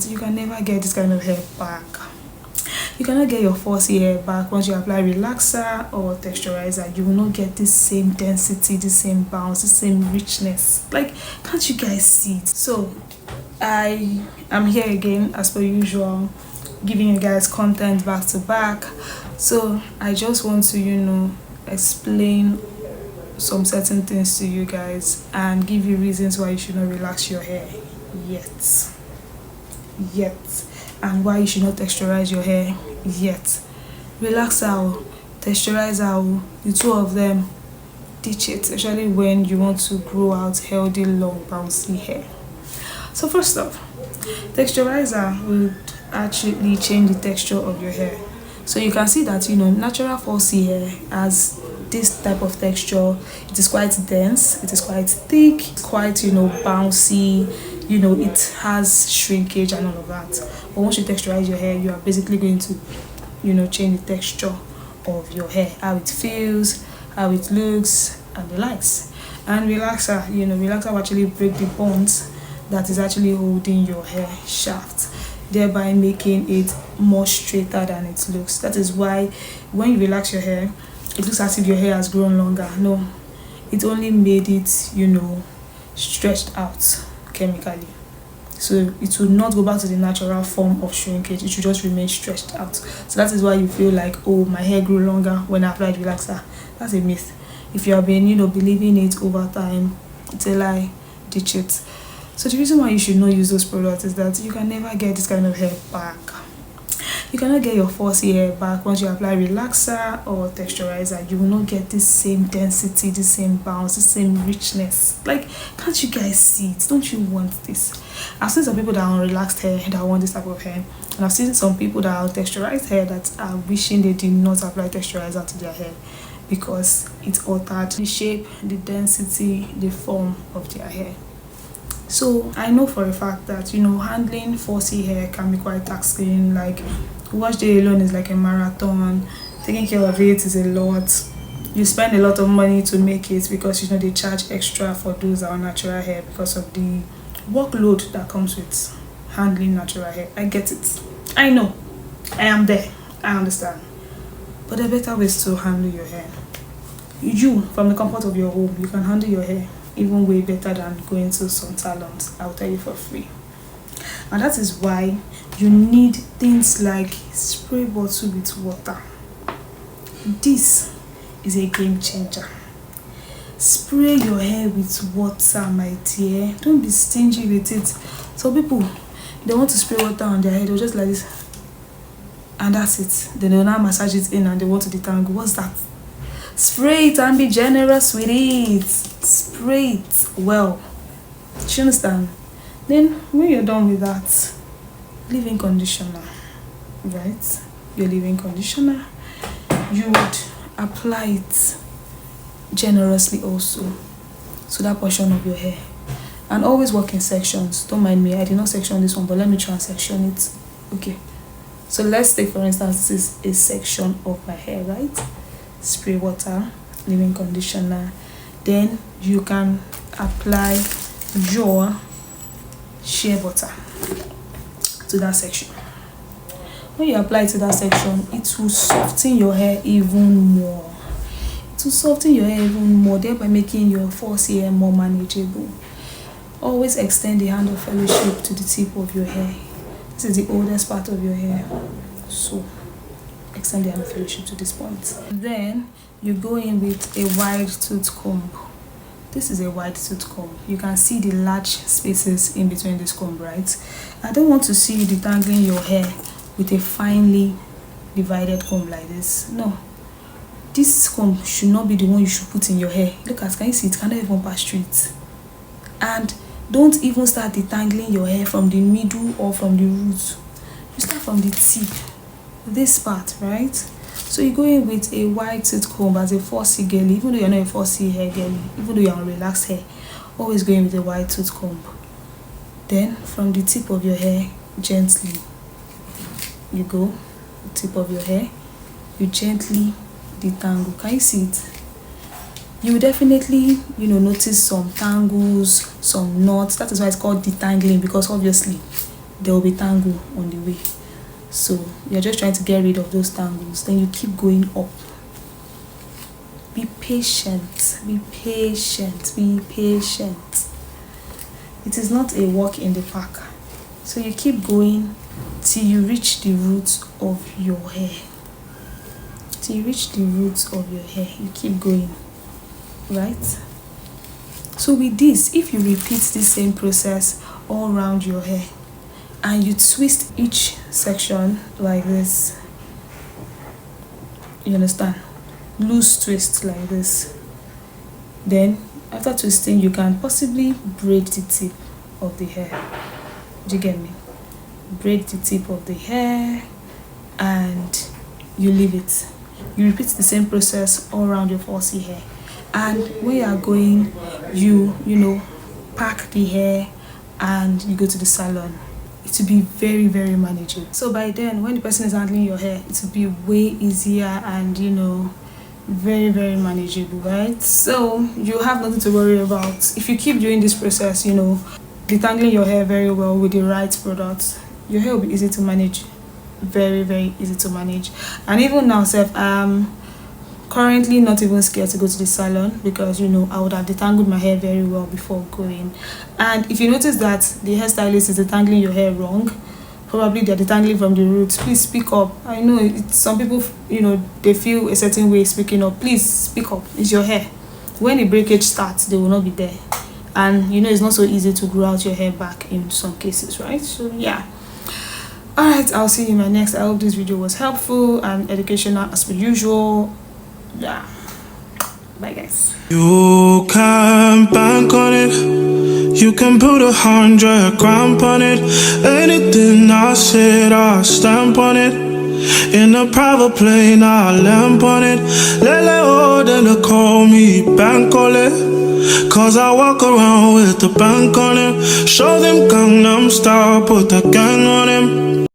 You can never get this kind of hair back. You cannot get your 4C hair back once you apply relaxer or texturizer. You will not get this same density, the same bounce, the same richness. Like, can't you guys see it? So I am here again as per usual, giving you guys content back to back. So I just want to explain some certain things to you guys and give you reasons why you should not relax your hair yet, and why you should not texturize your hair yet. Relaxer, texturizer, the two of them, ditch it, especially when you want to grow out healthy, long, bouncy hair. So first off, texturizer would actually change the texture of your hair. So you can see that natural 4C hair has this type of texture. It is quite dense, it is quite thick, quite bouncy, it has shrinkage and all of that. But once you texturize your hair, you are basically going to change the texture of your hair, how it feels, how it looks, and the likes. And relaxer, relaxer will actually break the bonds that is actually holding your hair shaft, thereby making it more straighter than it looks. That is why when you relax your hair, it looks as if your hair has grown longer. No, it only made it stretched out chemically. So it will not go back to the natural form of shrinkage, it should just remain stretched out. So that is why you feel like, oh, my hair grew longer when I applied relaxer. That's a myth. If you have been believing it over time, it's a lie. Ditch it. So the reason why you should not use those products is that you can never get this kind of hair back. You cannot get your 4C hair back once you apply relaxer or texturizer. You will not get this same density, the same bounce, the same richness. Like, can't you guys see it? Don't you want this? I've seen some people that are on relaxed hair that want this type of hair, and I've seen some people that are on texturized hair that are wishing they did not apply texturizer to their hair because it altered the shape, the density, the form of their hair. So I know for a fact that handling 4C hair can be quite taxing. Like, wash day alone is like a marathon. Taking care of it is a lot. You spend a lot of money to make it because they charge extra for those that are natural hair because of the workload that comes with handling natural hair. I get it. I know. I am there. I understand. But there are better ways to handle your hair. You, from the comfort of your home, you can handle your hair even way better than going to some salons. I'll tell you for free. And that is why you need things like spray bottle with water. This is a game changer. Spray your hair with water, my dear. Don't be stingy with it. So people, they want to spray water on their head, they'll just like this, and that's it. Then they'll now massage it in and they want to detangle. What's that? Spray it and be generous with it. Spray it well. Do you understand? Then when you're done with that, leave-in conditioner, right? Your leave-in conditioner, you would apply it generously also to that portion of your hair, and always work in sections. Don't mind me, I did not section this one, but let me transection it. Okay, so let's take for instance this is a section of my hair, right? Spray water, leave-in conditioner, then you can apply your shea butter to that section. When you apply it to that section, it will soften your hair even more. It will soften your hair even more, thereby making your 4C hair more manageable. Always extend the hand of fellowship to the tip of your hair. This is the oldest part of your hair, so extend the hand of fellowship to this point. Then you go in with a wide tooth comb. This is a wide tooth comb. You can see the large spaces in between this comb, right? I don't want to see you detangling your hair with a finely divided comb like this. No, this comb should not be the one you should put in your hair. Look at, can you see it cannot even pass through it? And don't even start detangling your hair from the middle or from the roots. You start from the tip, this part, right? So you go in with a wide tooth comb as a 4C girly, even though you're not a 4C hair girly, even though you're on relaxed hair, always go in with a wide tooth comb. Then from the tip of your hair, gently, you go, the tip of your hair, you gently detangle. Can you see it? You will definitely, notice some tangles, some knots. That is why it's called detangling, because obviously there will be tangle on the way. So you're just trying to get rid of those tangles. Then you keep going up. Be patient, be patient, be patient. It is not a walk in the park. So you keep going till you reach the roots of your hair. Till you reach the roots of your hair, you keep going, right? So with this, if you repeat the same process all around your hair and you twist each section like this, you understand? Loose twist like this. Then after twisting, you can possibly braid the tip of the hair. Do you get me? Braid the tip of the hair and you leave it. You repeat the same process all around your falsy hair. And when you are going, you know, pack the hair and you go to the salon. It will be very, very manageable. So by then, when the person is handling your hair, it will be way easier and, you know, very, very manageable, right? So you have nothing to worry about. If you keep doing this process, you know, detangling your hair very well with the right products, your hair will be easy to manage. Very, very easy to manage. And even now, Seth, I'm currently not even scared to go to the salon because, you know, I would have detangled my hair very well before going. And if you notice that the hairstylist is detangling your hair wrong, probably they're detangling from the roots, please speak up. I know some people, you know, they feel a certain way speaking up. Please speak up. It's your hair. When the breakage starts, they will not be there. And, you know, it's not so easy to grow out your hair back in some cases, right? So, yeah. Alright, I'll see you in my next. I hope this video was helpful and educational as per usual. Yeah. Bye, guys. You can bank on it. You can put 100 grand on it. Anything I said, I stamp on it. In a private plane, I lamp on it. Lele oh, then they call me Bankole. Cause I walk around with the bank on it. Show them Gangnam Style, put the gang on him.